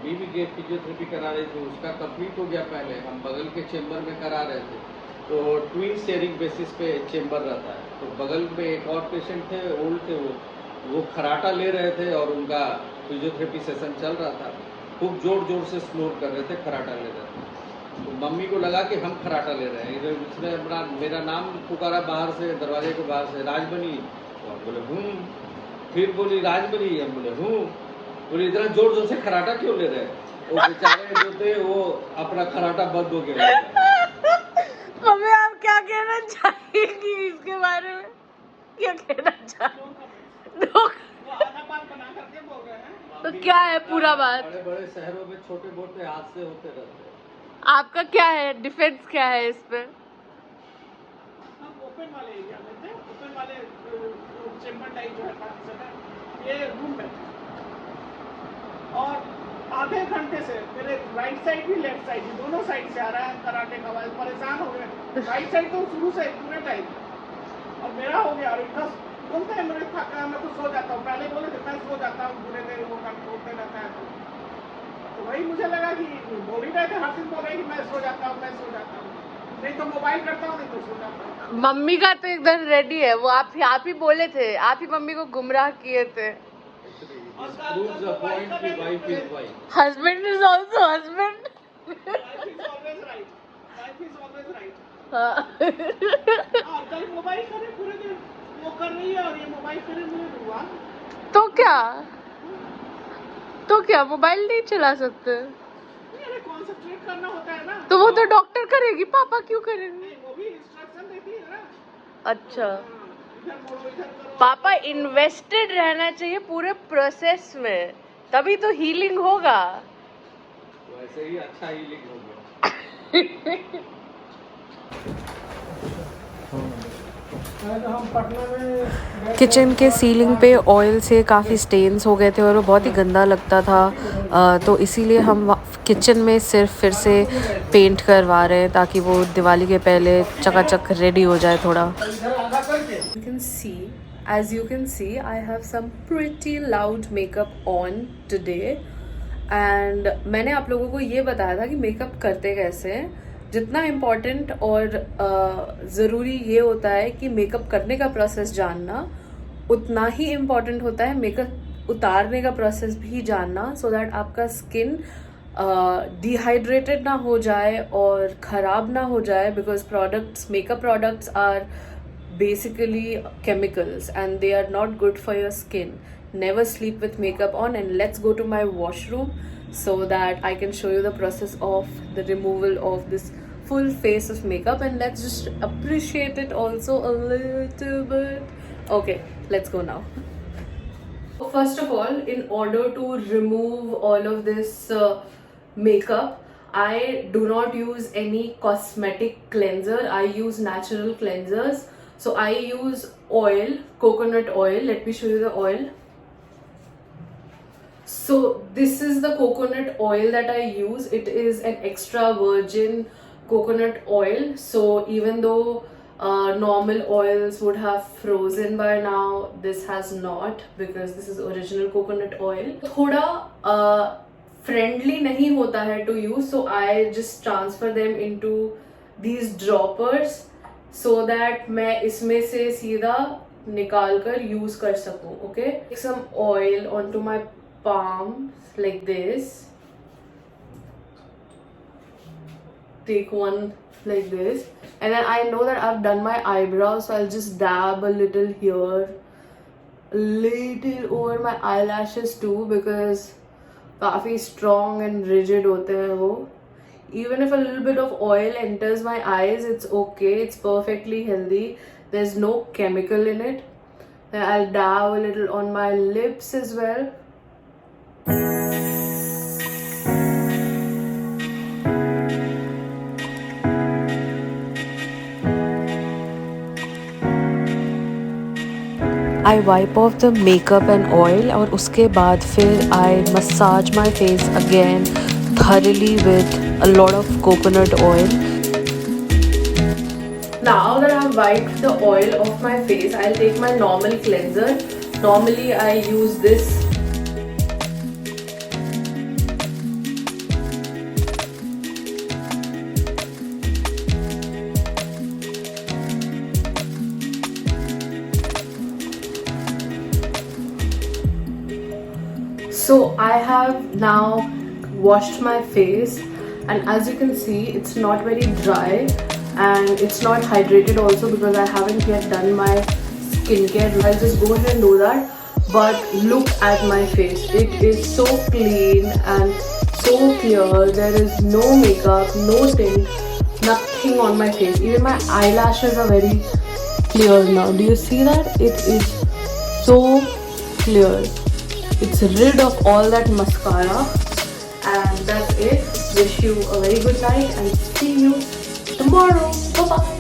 बीवी के फिजियोथेरेपी करा रही थी, उसका कंप्लीट हो गया। पहले हम बगल के चेम्बर में करा रहे थे, तो ट्विन शेयरिंग बेसिस पे चेम्बर रहता है। तो बगल में एक और पेशेंट थे, ओल्ड थे, वो खराटा ले रहे थे और उनका फिजियोथेरेपी सेशन चल रहा था। खूब जोर जोर से स्नोर कर रहे थे, खराटा ले रहे थे। तो मम्मी को लगा कि हम खराटा ले रहे हैं। इधर उसने अपना मेरा नाम पुकारा बाहर से, दरवाजे के बाहर से, राजबनी। तो हम बोले हूँ। फिर बोली राजबनी, हम बोले हूँ। बोले इतना जोर जोर से खराटा क्यों ले रहे हैं? वो बेचारे जो थे वो अपना खराटा बंद हो गया। मम्मी आप क्या कहना चाहेंगी इसके बारे में? क्या कहना चाहेंगी? तो क्या है पूरा बात? बड़े बड़े शहरों में छोटे मोटे हादसे होते रहते हैं। आपका क्या है डिफेंस, क्या है इस पे? ओपन वाले एरिया में थे, ओपन वाले चेम्बर टाइप जो है काफी जगह, ये रूम में और आधे घंटे से मेरे राइट साइड भी लेफ्ट साइड भी दोनों साइड से आ रहा है कराटे का आवाज। परेशान हो गए। राइट साइड तो शुरू से पूरे टाइम और मेरा हो गया। और इतना बोलते हैं मेरे थका, मैं तो सो जाता हूँ। पहले बोले थे मैं सो जाता हूँ, पूरे देर वो काम होते रहता है। तो वही मुझे लगा कि बोल ही रहे थे, हर दिन बोल रहे कि मैं सो जाता हूँ, मैं सो जाता हूँ, नहीं तो मोबाइल करता हूँ, नहीं तो सो जाता हूँ। मम्मी का तो एकदम रेडी है वो। आप ही बोले थे, आप ही मम्मी को गुमराह किए थे। Proves the point कि wife is wife. Husband is also husband. Life is always right. Life is always right. कल मोबाइल करे पूरे दिन वो कर रही है और ये मोबाइल करे मुझे हुआ। तो क्या मोबाइल नहीं चला सकते? अरे कॉन्सेंट्रेट करना होता है ना। तो वो तो डॉक्टर करेगी, पापा क्यों करेंगे? नहीं, वो भी इंस्ट्रक्शन देती है ना। अच्छा, इधर मोड़ो, इधर करो। पापा इन्वेस्टेड रहना चाहिए पूरे प्रोसेस में, तभी तो हीलिंग होगा। वैसे ही अच्छा हीलिंग हो गया। किचन के सीलिंग पे ऑयल से काफ़ी स्टेन्स हो गए थे और वो बहुत ही गंदा लगता था। तो इसीलिए हम किचन में सिर्फ फिर से पेंट करवा रहे हैं ताकि वो दिवाली के पहले चकाचक रेडी हो जाए थोड़ा। As you can see, I have some pretty loud makeup on today. And मैंने आप लोगों को ये बताया था कि मेकअप करते कैसे हैं। जितना इम्पॉर्टेंट और ज़रूरी ये होता है कि मेकअप करने का प्रोसेस जानना, उतना ही इम्पॉर्टेंट होता है मेकअप उतारने का प्रोसेस भी जानना, सो दैट आपका स्किन डिहाइड्रेटेड ना हो जाए और ख़राब ना हो जाए। Because products, makeup products are basically chemicals and they are not good for your skin. Never sleep with makeup on. And let's go to my washroom so that I can show you the process of the removal of this full face of makeup, and let's just appreciate it also a little bit. Okay, let's go now. First of all, in order to remove all of this makeup, I do not use any cosmetic cleanser. I use natural cleansers. So I use oil, coconut oil. Let me show you the oil. So this is the coconut oil that I use. It is an extra virgin coconut oil. So even though normal oils would have frozen by now, this has not, because this is original coconut oil. थोड़ा friendly नहीं होता है to use, so I just transfer them into these droppers so that मैं इसमें से सीधा निकाल कर यूज कर सकूं. Okay, take some oil onto my palms like this. Take one like this, and then I know that I've done my eyebrows, so I'll just dab a little here, a little over my eyelashes too, because काफी strong and rigid होते हैं वो. Even if a little bit of oil enters my eyes, it's okay. It's perfectly healthy. There's no chemical in it. Then I'll dab a little on my lips as well. I wipe off the makeup and oil और उसके बाद फिर I massage my face again thoroughly with a lot of coconut oil. Now that I've wiped the oil off my face, I'll take my normal cleanser. Normally I use this So I have now washed my face, and as you can see, it's not very dry and it's not hydrated also because I haven't yet done my skincare. I'll just go ahead and do that. But look at my face. It is so clean and so clear. There is no makeup, no tint, nothing on my face. Even my eyelashes are very clear now. Do you see that? It is so clear. It's rid of all that mascara. And that's it. Wish you a very good night and see you tomorrow. Bye bye.